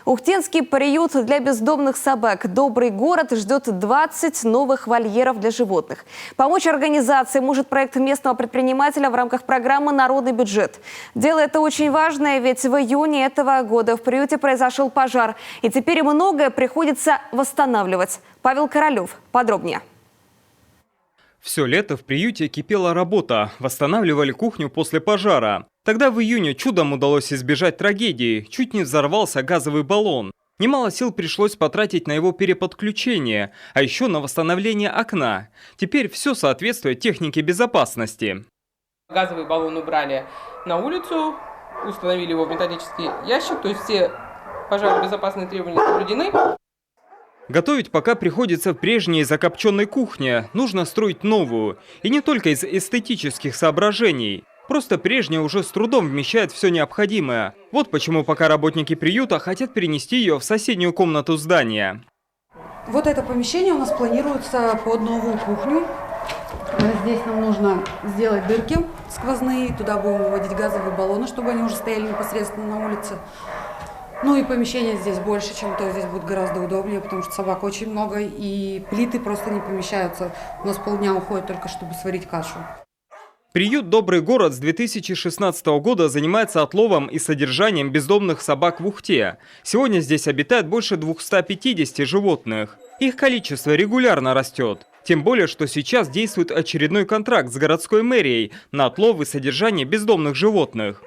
Ухтенский приют для бездомных собак «Добрый город» ждет 20 новых вольеров для животных. Помочь организации может проект местного предпринимателя в рамках программы «Народный бюджет». Дело это очень важное, ведь в июне этого года в приюте произошел пожар. И теперь многое приходится восстанавливать. Павел Королев подробнее. Все лето в приюте кипела работа. Восстанавливали кухню после пожара. Тогда в июне чудом удалось избежать трагедии. Чуть не взорвался газовый баллон. Немало сил пришлось потратить на его переподключение, а еще на восстановление окна. Теперь все соответствует технике безопасности. Газовый баллон убрали на улицу, установили его в металлический ящик, то есть все пожаробезопасные требования соблюдены. Готовить пока приходится в прежней закопченной кухне. Нужно строить новую. И не только из эстетических соображений. Просто прежняя уже с трудом вмещает все необходимое. Вот почему пока работники приюта хотят перенести ее в соседнюю комнату здания. Вот это помещение у нас планируется под новую кухню. Здесь нам нужно сделать дырки сквозные. Туда будем выводить газовые баллоны, чтобы они уже стояли непосредственно на улице. Ну и помещение здесь больше, чем то. Здесь будет гораздо удобнее, потому что собак очень много. И плиты просто не помещаются. У нас полдня уходит только, чтобы сварить кашу. Приют «Добрый город» с 2016 года занимается отловом и содержанием бездомных собак в Ухте. Сегодня здесь обитает больше 250 животных. Их количество регулярно растет. Тем более, что сейчас действует очередной контракт с городской мэрией на отлов и содержание бездомных животных.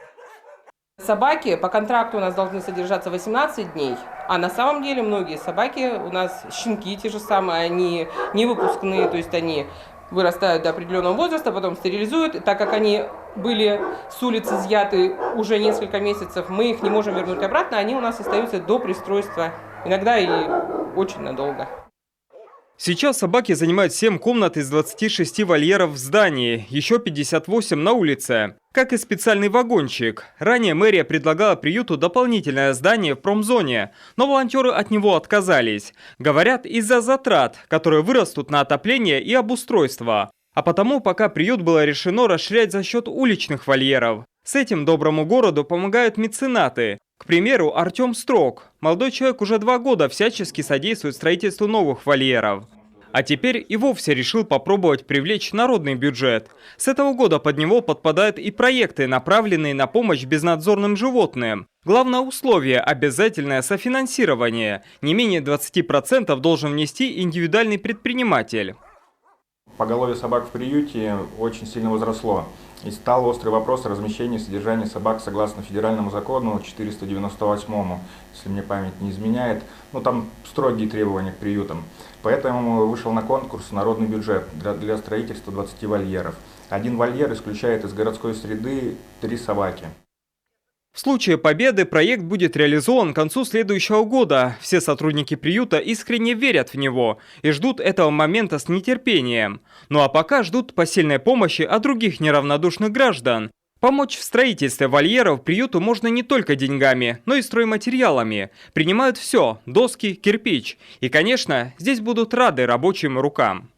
Собаки по контракту у нас должны содержаться 18 дней, а на самом деле многие собаки, у нас щенки те же самые, они не выпускные, то есть они вырастают до определенного возраста, потом стерилизуют. Так как они были с улицы изъяты уже несколько месяцев, мы их не можем вернуть обратно, они у нас остаются до пристройства, иногда и очень надолго. Сейчас собаки занимают 7 комнат из 26 вольеров в здании, еще 58 на улице. Как и специальный вагончик. Ранее мэрия предлагала приюту дополнительное здание в промзоне, но волонтеры от него отказались. Говорят, из-за затрат, которые вырастут на отопление и обустройство. А потому пока приют было решено расширять за счет уличных вольеров. С этим доброму городу помогают меценаты. К примеру, Артем Строк. Молодой человек уже 2 года всячески содействует строительству новых вольеров. А теперь и вовсе решил попробовать привлечь народный бюджет. С этого года под него подпадают и проекты, направленные на помощь безнадзорным животным. Главное условие – обязательное софинансирование. Не менее 20% должен внести индивидуальный предприниматель. Поголовье собак в приюте очень сильно возросло. И стал острый вопрос о размещении и содержании собак согласно федеральному закону 498, если мне память не изменяет. Ну, там строгие требования к приютам. Поэтому вышел на конкурс «Народный бюджет» для строительства 20 вольеров. Один вольер исключает из городской среды 3 собаки. В случае победы проект будет реализован к концу следующего года. Все сотрудники приюта искренне верят в него и ждут этого момента с нетерпением. Ну а пока ждут посильной помощи от других неравнодушных граждан. Помочь в строительстве вольеров приюту можно не только деньгами, но и стройматериалами. Принимают все – доски, кирпич. И, конечно, здесь будут рады рабочим рукам.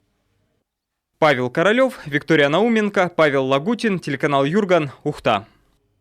Павел Королев, Виктория Науменко, Павел Лагутин, телеканал Юрган, Ухта.